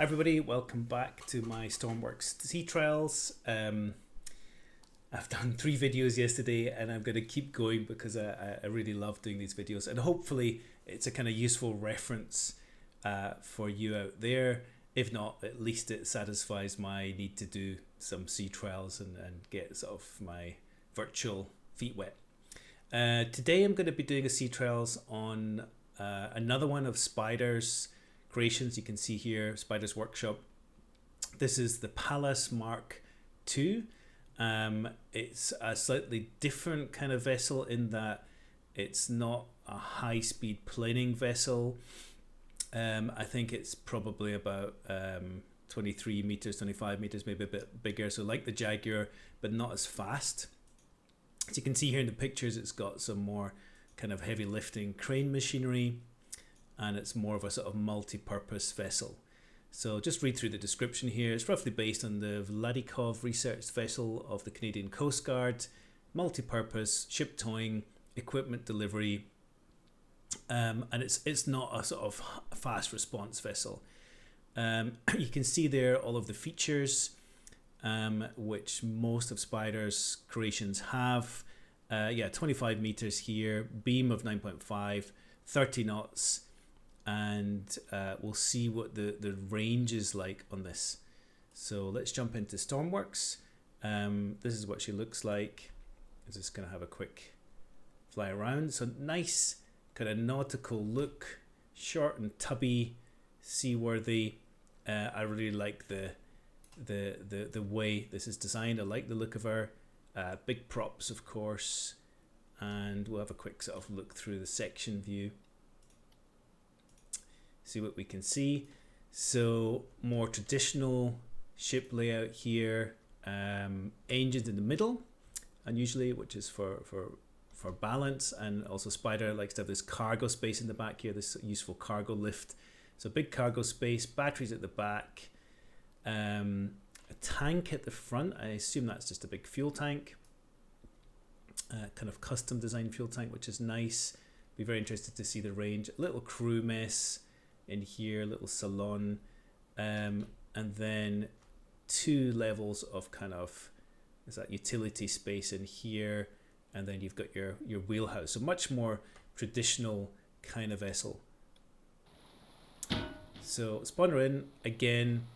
Everybody, welcome back to my Stormworks sea trials. I've done 3 videos yesterday and I'm going to keep going because I really love doing these videos, and hopefully it's a kind of useful reference for you out there. If not, at least it satisfies my need to do some sea trials and get sort of my virtual feet wet. Today I'm going to be doing a sea trials on another one of Spider's creations. You can see here Spider's workshop. This is the Pallas Mk.II. It's a slightly different kind of vessel in that it's not a high-speed planing vessel. I think it's probably about 23 meters, 25 meters, maybe a bit bigger. So like the Jaguar, but not as fast. As you can see here in the pictures, it's got some more kind of heavy lifting crane machinery, and it's more of a sort of multi-purpose vessel. So just read through the description here. It's roughly based on the Vladikov research vessel of the Canadian Coast Guard, multi-purpose, ship towing, equipment delivery, and it's not a sort of fast response vessel. You can see there all of the features which most of Spider's creations have. 25 meters here, beam of 9.5, 30 knots, and we'll see what the range is like on this. So let's jump into Stormworks. This is what she looks like. I'm just going to have a quick fly around. So nice kind of nautical look, short and tubby, seaworthy. I really like the way this is designed. I like the look of her. Big props, of course, and we'll have a quick sort of look through the section view, see what we can see. So more traditional ship layout here, engines in the middle unusually, which is for balance, and also Spider likes to have this cargo space in the back here, this useful cargo lift. So big cargo space, batteries at the back, a tank at the front. I assume that's just a big fuel tank, kind of custom designed fuel tank, which is nice. Be very interested to see the range. A little crew mess in here, little salon, and then 2 levels of kind of, is that utility space in here, and then you've got your wheelhouse. So much more traditional kind of vessel. So spawner in again.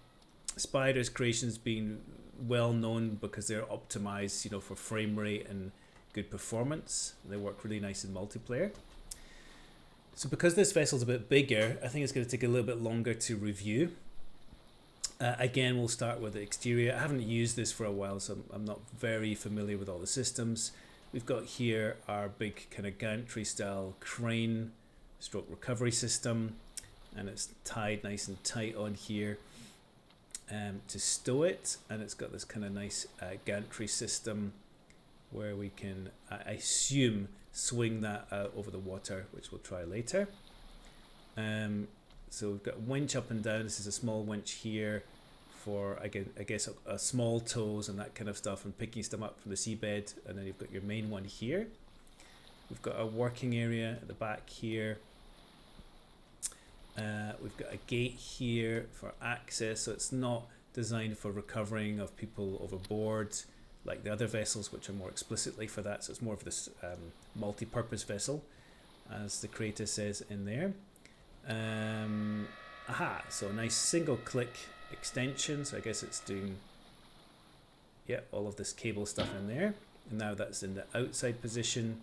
Spider's creations being well known because they're optimized, for frame rate and good performance. They work really nice in multiplayer. So because this vessel's a bit bigger, I think it's going to take a little bit longer to review. Again, we'll start with the exterior. I haven't used this for a while, so I'm not very familiar with all the systems. We've got here our big kind of gantry style crane stroke recovery system, and it's tied nice and tight on here to stow it, and it's got this kind of nice gantry system where we can, I assume, swing that out over the water, which we'll try later. So we've got a winch up and down. This is a small winch here for, I guess a small tows and that kind of stuff, and picking stuff up from the seabed. And then you've got your main one here. We've got a working area at the back here. We've got a gate here for access, so it's not designed for recovering of people overboard like the other vessels, which are more explicitly for that. So it's more of this multi-purpose vessel, as the creator says in there. So a nice single click extension. So I guess it's doing all of this cable stuff in there, and now that's in the outside position.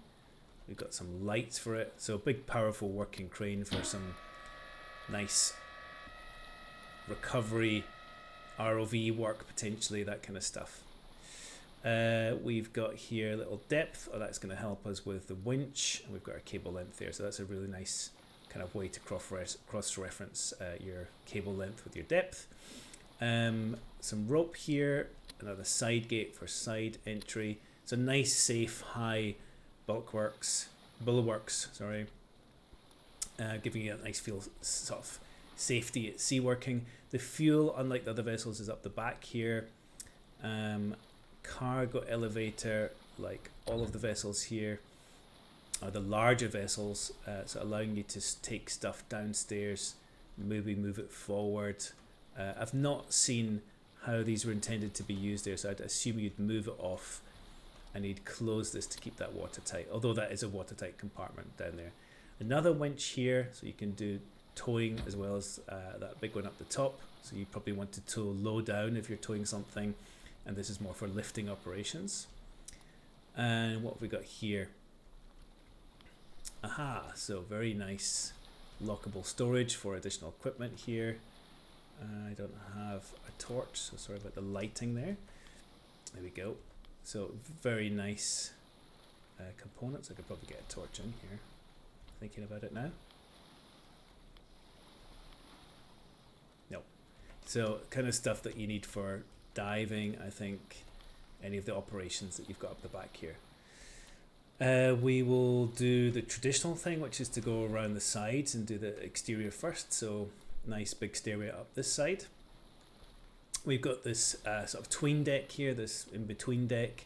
We've got some lights for it, so a big powerful working crane for some nice recovery, ROV work potentially, that kind of stuff. We've got here a little depth. That's going to help us with the winch. And we've got our cable length there, so that's a really nice kind of way to cross-reference your cable length with your depth. Some rope here, another side gate for side entry. It's a nice, safe, high bulwarks, giving you a nice feel sort of safety at sea working. The fuel, unlike the other vessels, is up the back here. Cargo elevator, like all of the vessels here, are the larger vessels, so allowing you to take stuff downstairs, maybe move it forward I've not seen how these were intended to be used there, so I'd assume you'd move it off and you'd close this to keep that watertight, although that is a watertight compartment down there. Another winch here, so you can do towing as well as that big one up the top. So you probably want to tow low down if you're towing something, and this is more for lifting operations. And what have we got here? Aha, so very nice lockable storage for additional equipment here. I don't have a torch, so sorry about the lighting there. There we go. So very nice components. I could probably get a torch in here, thinking about it now. No. So kind of stuff that you need for diving, I think, any of the operations that you've got up the back here. We will do the traditional thing, which is to go around the sides and do the exterior first. So nice big stairway up this side. We've got this sort of tween deck here, this in-between deck.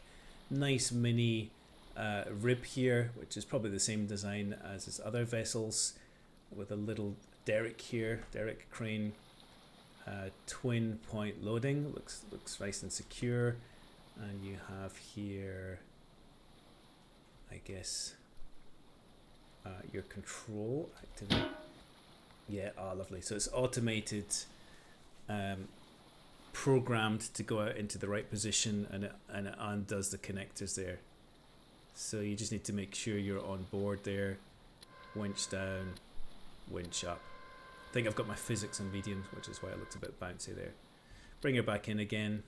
Nice mini rib here, which is probably the same design as his other vessels, with a little derrick here, derrick crane. Twin point loading, looks nice and secure. And you have here, I guess, your control activate. Yeah, lovely. So it's automated, programmed to go out into the right position, and it undoes the connectors there. So you just need to make sure you're on board there. Winch down, winch up. I think I've got my physics on medium, which is why it looked a bit bouncy there. Bring her back in again.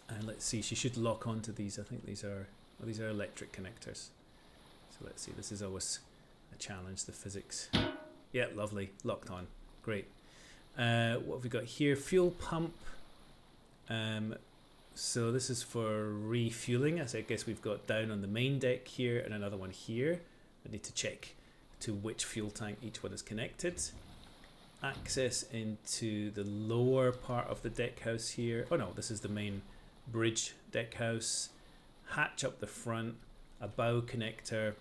And let's see, she should lock onto these. I think these are electric connectors. So let's see, this is always a challenge, the physics. Yeah, lovely, locked on, great. What have we got here? Fuel pump. So this is for refueling. As I guess we've got down on the main deck here and another one here. I need to check to which fuel tank each one is connected. Access into the lower part of the deck house here. Oh no, this is the main bridge deck house. Hatch up the front, a bow connector.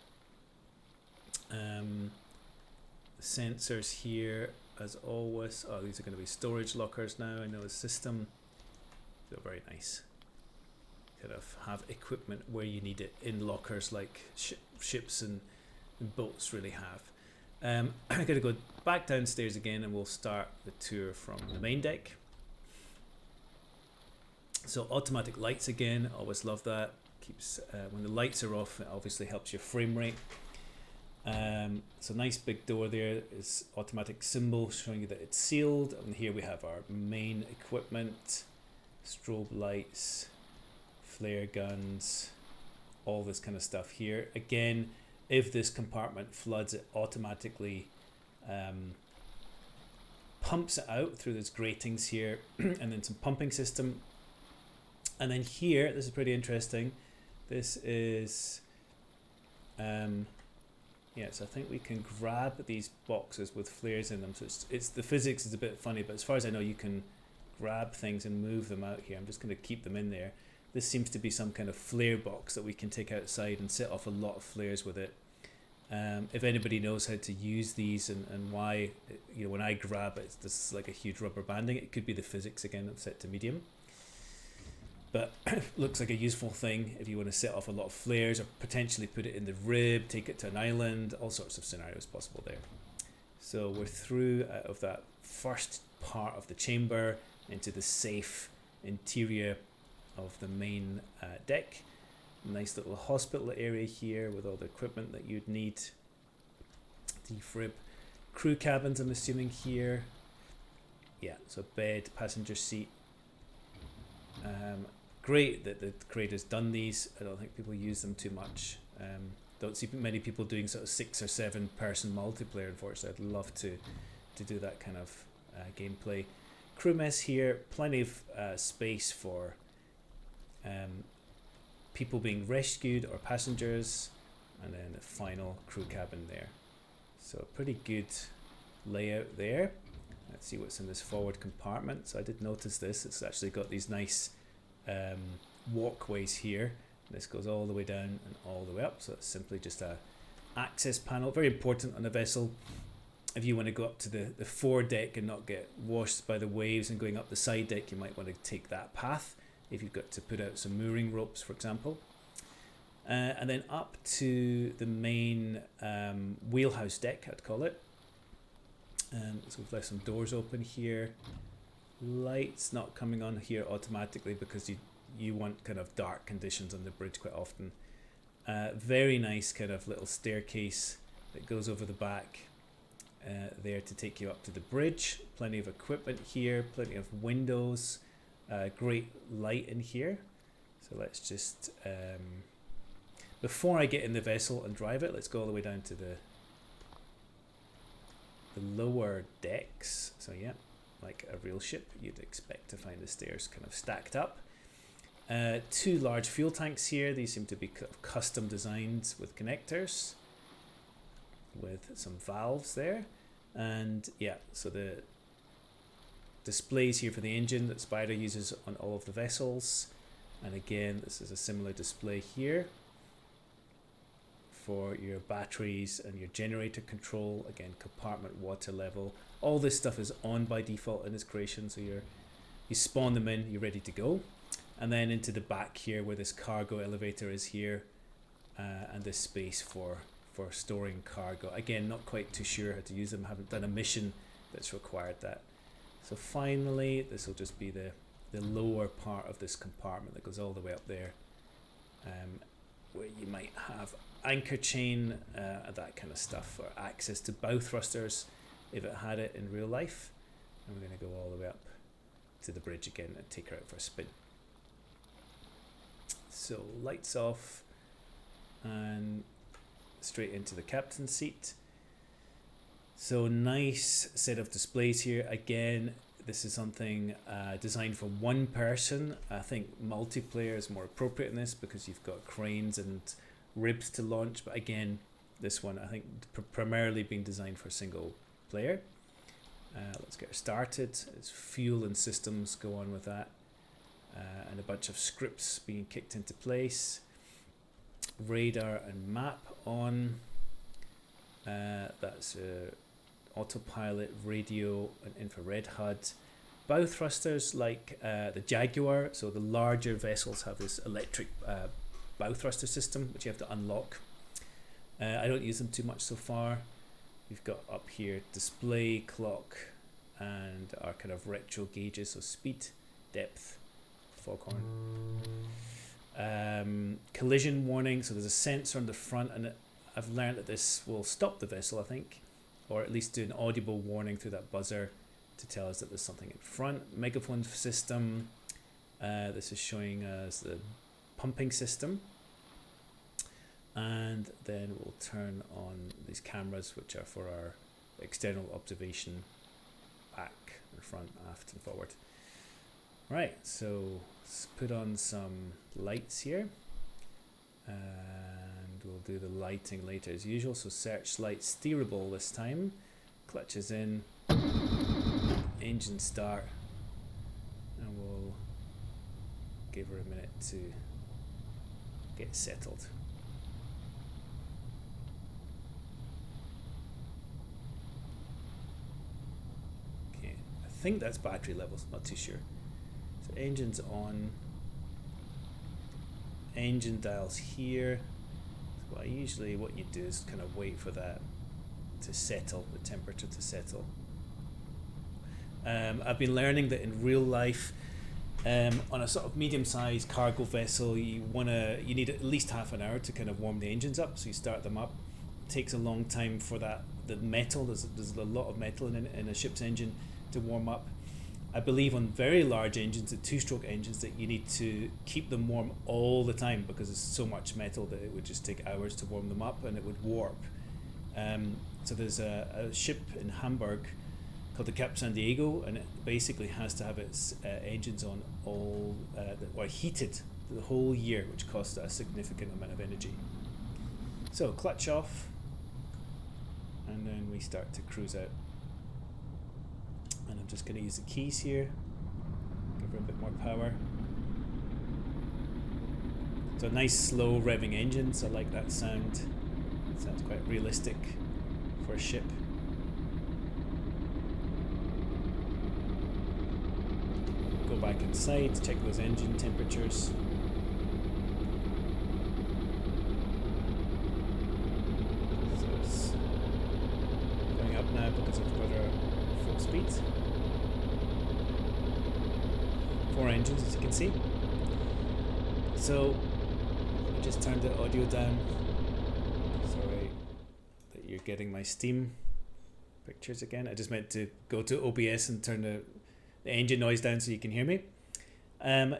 Sensors here as always. Oh, these are going to be storage lockers now. I know the system. So very nice. Kind of have equipment where you need it in lockers, like ships and boats really have. I'm going to go back downstairs again, and we'll start the tour from the main deck. So automatic lights again, always love that. Keeps when the lights are off, it obviously helps your frame rate. So nice big door there is automatic symbol showing you that it's sealed. And here we have our main equipment, strobe lights, flare guns, all this kind of stuff here. Again, if this compartment floods, it automatically pumps it out through those gratings here, and then some pumping system. And then here, this is pretty interesting. This is, so I think we can grab these boxes with flares in them. So it's the physics is a bit funny, but as far as I know, you can grab things and move them out here. I'm just going to keep them in there. This seems to be some kind of flare box that we can take outside and set off a lot of flares with it. If anybody knows how to use these and why, when I grab it, this is like a huge rubber banding. It could be the physics again, that's set to medium. But looks like a useful thing if you want to set off a lot of flares, or potentially put it in the RHIB, take it to an island, all sorts of scenarios possible there. So we're through out of that first part of the chamber into the safe interior of the main deck. Nice little hospital area here with all the equipment that you'd need. Defrib. Crew cabins, I'm assuming here. Yeah, so bed, passenger seat. Great that the creator's done these. I don't think people use them too much. Don't see many people doing sort of 6 or 7 person multiplayer, unfortunately. I'd love to do that kind of gameplay. Crew mess here, plenty of space for people being rescued or passengers, and then the final crew cabin there. So pretty good layout there. Let's see what's in this forward compartment. So I did notice this. It's actually got these nice walkways here. This goes all the way down and all the way up. So it's simply just a access panel. Very important on a vessel. if you want to go up to the foredeck and not get washed by the waves and going up the side deck, you might want to take that path if you've got to put out some mooring ropes, for example. And then up to the main wheelhouse deck, I'd call it. So we've left some doors open here. Lights not coming on here automatically because you want kind of dark conditions on the bridge quite often. Very nice kind of little staircase that goes over the back there to take you up to the bridge. Plenty of equipment here, plenty of windows, great light in here. So let's just, before I get in the vessel and drive it, let's go all the way down to the lower decks. So yeah, like a real ship, you'd expect to find the stairs kind of stacked up. Two large fuel tanks here. These seem to be custom designed with connectors, with some valves there. And yeah, so the displays here for the engine that Spider uses on all of the vessels. And again, this is a similar display here for your batteries and your generator control. Again, compartment, water level. All this stuff is on by default in its creation, so you spawn them in, you're ready to go. And then into the back here where this cargo elevator is here, and this space for storing cargo. Again, not quite too sure how to use them. Haven't done a mission that's required that. So finally, this will just be the lower part of this compartment that goes all the way up there, where you might have anchor chain, that kind of stuff, or access to bow thrusters if it had it in real life. And we're going to go all the way up to the bridge again and take her out for a spin. So lights off and straight into the captain's seat. So nice set of displays here. Again, this is something designed for one person. I think multiplayer is more appropriate in this because you've got cranes and ribs to launch. But again, this one I think primarily being designed for single player. Let's get started. It's fuel and systems go on with that. And a bunch of scripts being kicked into place. Radar and map on. That's autopilot, radio and infrared HUD. Bow thrusters like the Jaguar, so the larger vessels have this electric bow thruster system which you have to unlock. I don't use them too much so far. We've got up here display, clock and our kind of retro gauges, so speed, depth, foghorn. Collision warning, so there's a sensor on the front, and I've learned that this will stop the vessel, I think, or at least do an audible warning through that buzzer to tell us that there's something in front. Megaphone system, this is showing us the pumping system, and then we'll turn on these cameras which are for our external observation, back and front, aft and forward. Right, so let's put on some lights here, and we'll do the lighting later as usual. So searchlight steerable this time, clutches in, engine start, and we'll give her a minute to get settled. Okay, I think that's battery levels, not too sure. Engine's on, engine dials here. So what you do is kind of wait for that to settle, the temperature to settle. I've been learning that in real life, on a sort of medium-sized cargo vessel, you need at least half an hour to kind of warm the engines up. So you start them up. It takes a long time for the metal. There's a lot of metal in a ship's engine to warm up. I believe on very large engines, the two-stroke engines, that you need to keep them warm all the time because there's so much metal that it would just take hours to warm them up and it would warp. So there's a ship in Hamburg called the Cap San Diego, and it basically has to have its engines on all or heated the whole year, which costs a significant amount of energy. So clutch off, and then we start to cruise out. And I'm just going to use the keys here, give her a bit more power. So a nice slow revving engine, so I like that sound. It sounds quite realistic for a ship. back inside to check those engine temperatures. So it's going up now because I've got our full speed. 4 engines, as you can see. So let me just turn the audio down. Sorry that you're getting my Steam pictures again. I just meant to go to OBS and turn the engine noise down so you can hear me.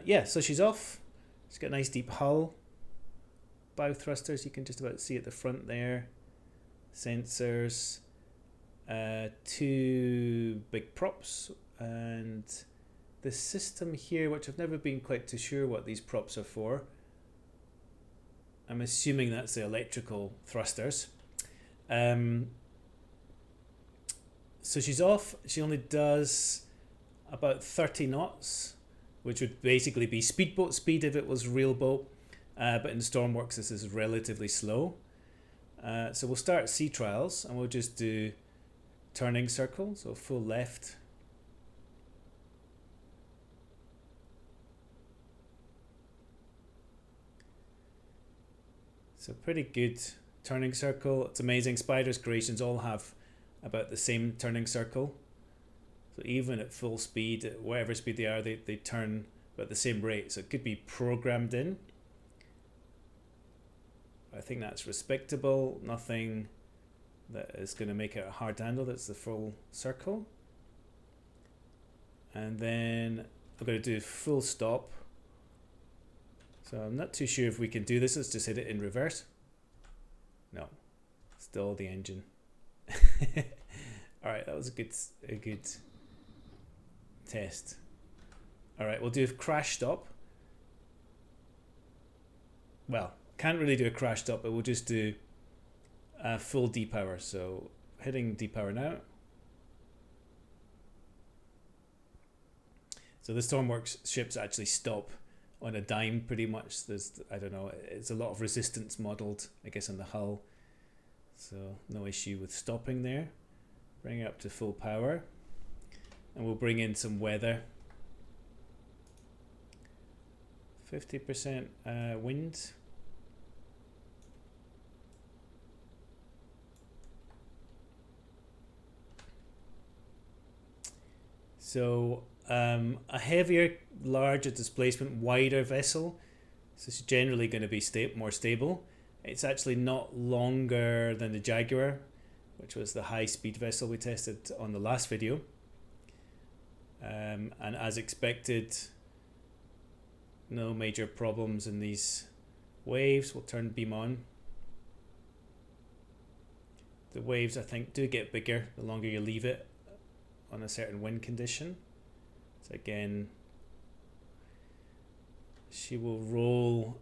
Yeah, so she's off. She's got a nice deep hull. Bow thrusters, you can just about see at the front there. Sensors. 2 big props. And the system here, which I've never been quite too sure what these props are for. I'm assuming that's the electrical thrusters. So she's off. She only does about 30 knots, which would basically be speedboat speed if it was real boat. But in Stormworks, this is relatively slow. So we'll start sea trials and we'll just do turning circle, so full left. So pretty good turning circle. It's amazing. Spider's creations all have about the same turning circle. So even at full speed, at whatever speed they are, they turn about the same rate. So it could be programmed in. I think that's respectable. Nothing that is going to make it a hard handle. That's the full circle. And then I'm going to do full stop. So I'm not too sure if we can do this. Let's just hit it in reverse. No, still the engine. All right, that was a good test. All right, we'll do a crash stop. Well, can't really do a crash stop, but we'll just do a full depower. So hitting depower now. So the Stormworks ships actually stop on a dime pretty much. There's, I don't know, it's a lot of resistance modeled, I guess, on the hull. So no issue with stopping there. Bring it up to full power. And we'll bring in some weather. 50% wind. So a heavier, larger displacement, wider vessel. So it's generally going to be more stable. It's actually not longer than the Jaguar, which was the high-speed vessel we tested on the last video. And as expected, no major problems in these waves. We'll turn beam on. The waves, I think, do get bigger the longer you leave it on a certain wind condition. So again, she will roll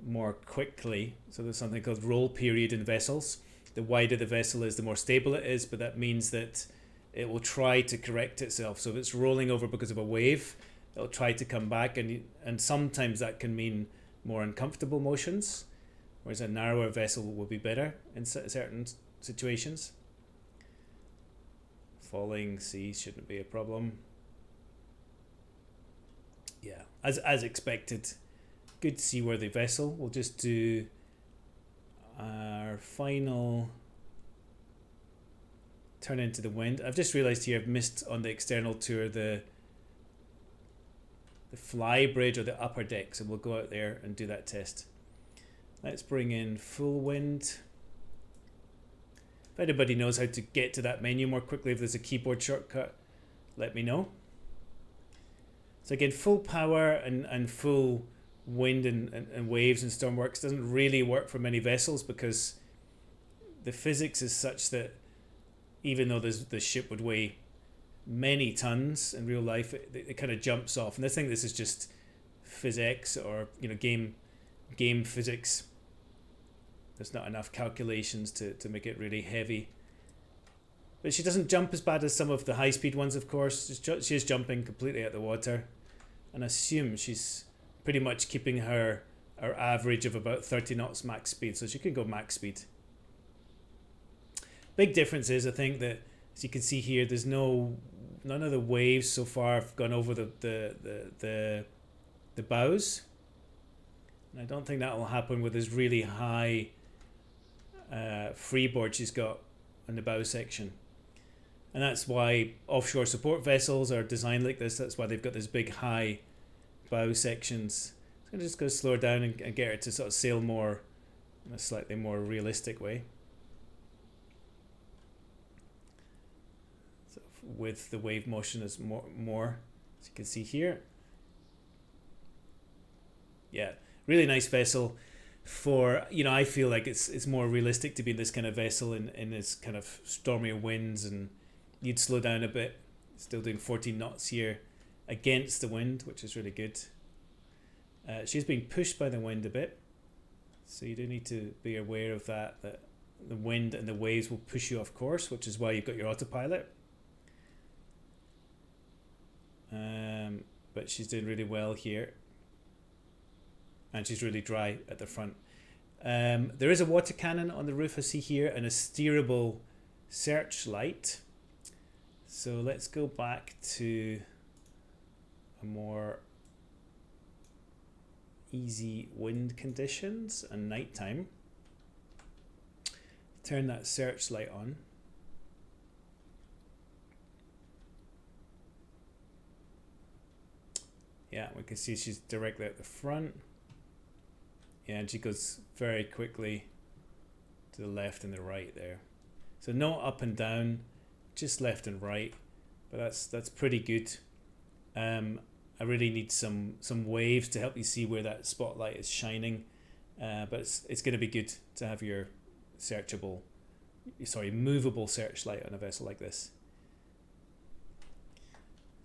more quickly. So there's something called roll period in vessels. The wider the vessel is, the more stable it is, but that means that it will try to correct itself. So if it's rolling over because of a wave, it'll try to come back, and sometimes that can mean more uncomfortable motions, whereas a narrower vessel will be better in certain situations. Falling seas shouldn't be a problem. Yeah, as expected. Good seaworthy vessel. We'll just do our final turn into the wind. I've just realized here I've missed on the external tour the fly bridge or the upper deck, so we'll go out there and do that test. Let's bring in full wind. If anybody knows how to get to that menu more quickly, if there's a keyboard shortcut, let me know. So again, full power and full wind and waves in Stormworks doesn't really work for many vessels because the physics is such that even though the ship would weigh many tons in real life, it kind of jumps off. And I think this is just physics, or game physics. There's not enough calculations to make it really heavy. But she doesn't jump as bad as some of the high-speed ones, of course. She is jumping completely out the water. And I assume she's pretty much keeping her average of about 30 knots max speed. So she can go max speed. Big difference is, I think, that, as you can see here, there's no none of the waves so far have gone over the bows. And I don't think that will happen with this really high freeboard she's got in the bow section. And that's why offshore support vessels are designed like this. That's why they've got this big high bow sections. So I'm just going to slow her down and get her to sort of sail more in a slightly more realistic way. So with the wave motion is more, as you can see here. Yeah, really nice vessel. For, you know, I feel like it's more realistic to be in this kind of vessel in this kind of stormier winds, and you'd slow down a bit. Still doing 14 knots here against the wind, which is really good. She's being pushed by the wind a bit, so you do need to be aware of that the wind and the waves will push you off course, which is why you've got your autopilot. But she's doing really well here. And she's really dry at the front. There is a water cannon on the roof, I see here, and a steerable searchlight. So let's go back to a more easy wind conditions and nighttime. Turn that searchlight on. Yeah, we can see she's directly at the front. Yeah, and she goes very quickly to the left and the right there. So no up and down, just left and right. But that's pretty good. I really need some waves to help you see where that spotlight is shining. But it's going to be good to have your movable searchlight on a vessel like this.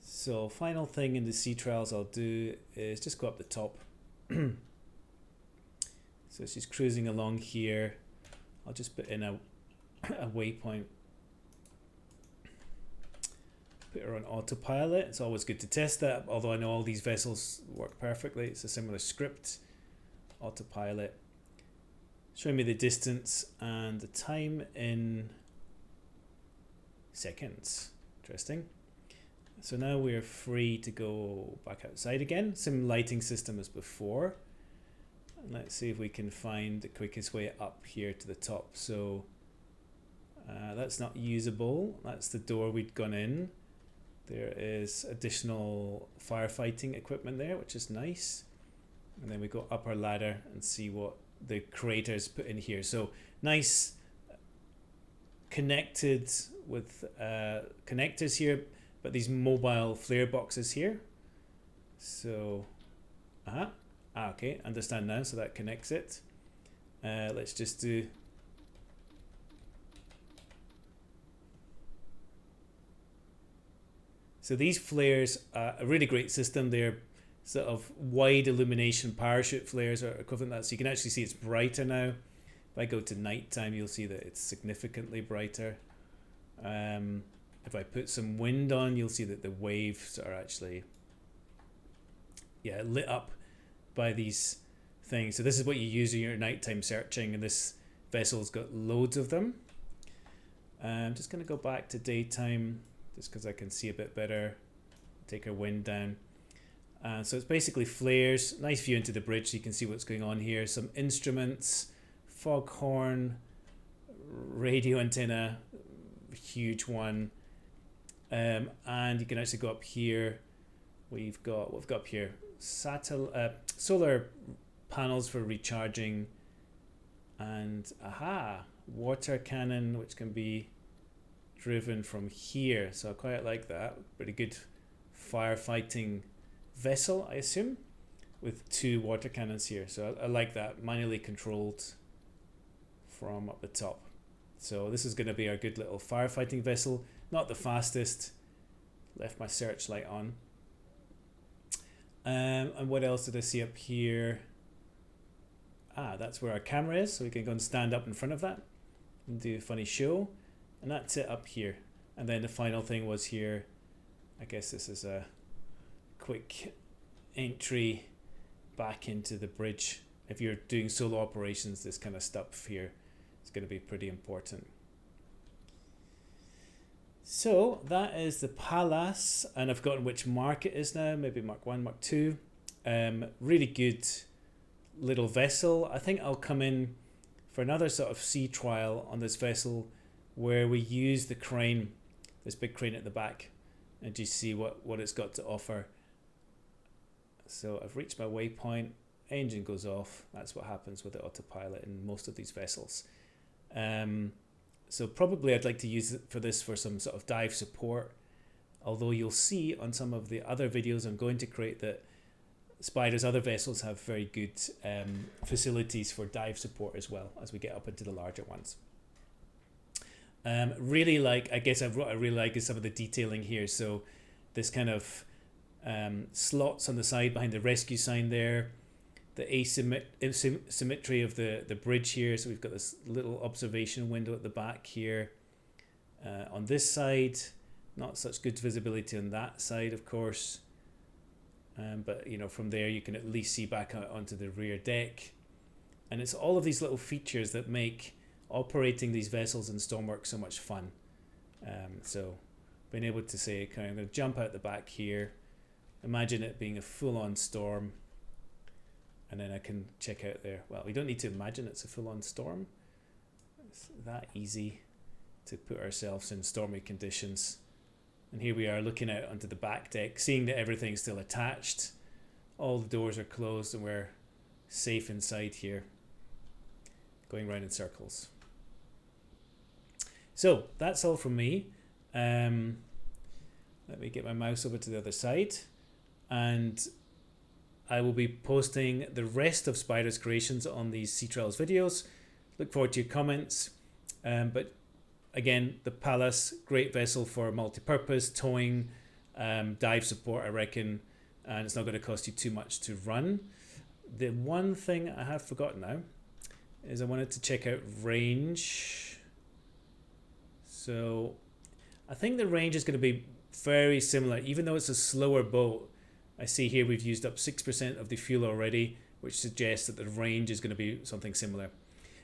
So final thing in the sea trials I'll do is just go up the top. So she's cruising along here. I'll just put in a waypoint. Put her on autopilot. It's always good to test that, although I know all these vessels work perfectly. It's a similar script. Autopilot. Showing me the distance and the time in seconds. Interesting. So now we're free to go back outside again. Same lighting system as before. And let's see if we can find the quickest way up here to the top. So that's not usable. That's the door we'd gone in. There is additional firefighting equipment there, which is nice. And then we go up our ladder and see what the creators put in here. So nice connected with connectors here, but these mobile FLIR boxes here. So, okay, understand now, so that connects it. Let's just do... So these flares are a really great system. They're sort of wide illumination parachute flares are equivalent to that. So you can actually see it's brighter now. If I go to nighttime, you'll see that it's significantly brighter. If I put some wind on, you'll see that the waves are actually lit up by these things. So this is what you use in your nighttime searching, and this vessel's got loads of them. I'm just going to go back to daytime just because I can see a bit better. Take our wind down. So it's basically flares. Nice view into the bridge so you can see what's going on here. Some instruments, foghorn, radio antenna, huge one. And you can actually go up here. We've got up here? Solar panels for recharging, and water cannon which can be driven from here. So I quite like that. Pretty good firefighting vessel, I assume, with 2 water cannons here. So I like that, manually controlled from up the top. So this is going to be our good little firefighting vessel. Not the fastest. Left my searchlight on. And what else did I see up here? That's where our camera is, so we can go and stand up in front of that and do a funny show. And that's it up here. And then the final thing was here. I guess this is a quick entry back into the bridge. If you're doing solo operations, this kind of stuff here is going to be pretty important. So that is the Pallas, and I've forgotten which mark it is now, maybe Mark 1, Mark 2. Really good little vessel. I think I'll come in for another sort of sea trial on this vessel where we use the crane, this big crane at the back, and just see what it's got to offer. So I've reached my waypoint, engine goes off. That's what happens with the autopilot in most of these vessels. So probably I'd like to use it for this for some sort of dive support, although you'll see on some of the other videos I'm going to create that Spider's other vessels have very good facilities for dive support as well as we get up into the larger ones. Really like, I guess what I really like is some of the detailing here. So this kind of slots on the side behind the rescue sign there, the asymmetry of the bridge here. So we've got this little observation window at the back here. On this side, not such good visibility on that side, of course. But you know, from there you can at least see back out onto the rear deck. And it's all of these little features that make operating these vessels in Stormworks so much fun. So being able to say, okay, I'm going to jump out the back here, imagine it being a full-on storm, and then I can check out there. Well, we don't need to imagine it's a full-on storm. It's that easy to put ourselves in stormy conditions. And here we are looking out onto the back deck, seeing that everything's still attached. All the doors are closed and we're safe inside here, going round in circles. So that's all from me. Let me get my mouse over to the other side, and I will be posting the rest of Spider's creations on these Sea Trials videos. Look forward to your comments. But again, the Pallas, great vessel for multi-purpose, towing, dive support, I reckon, and it's not going to cost you too much to run. The one thing I have forgotten now is I wanted to check out range. So I think the range is going to be very similar, even though it's a slower boat. I see here we've used up 6% of the fuel already, which suggests that the range is going to be something similar.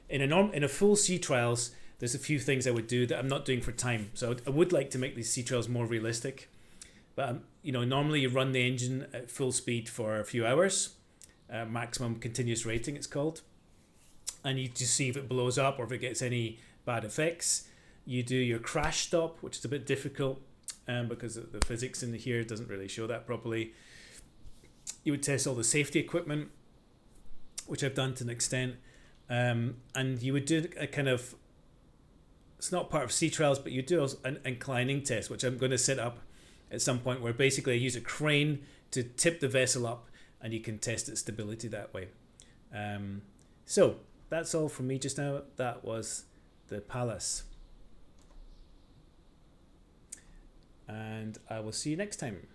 In a full sea trials, there's a few things I would do that I'm not doing for time. So I would like to make these sea trials more realistic. But you know, normally you run the engine at full speed for a few hours, maximum continuous rating it's called, and you just see if it blows up or if it gets any bad effects. You do your crash stop, which is a bit difficult because the physics in here doesn't really show that properly. You would test all the safety equipment, which I've done to an extent, and you would do a kind of, it's not part of sea trials, but you do an inclining test, which I'm going to set up at some point, where basically I use a crane to tip the vessel up and you can test its stability that way. So that's all from me just now. That was the Pallas. And I will see you next time.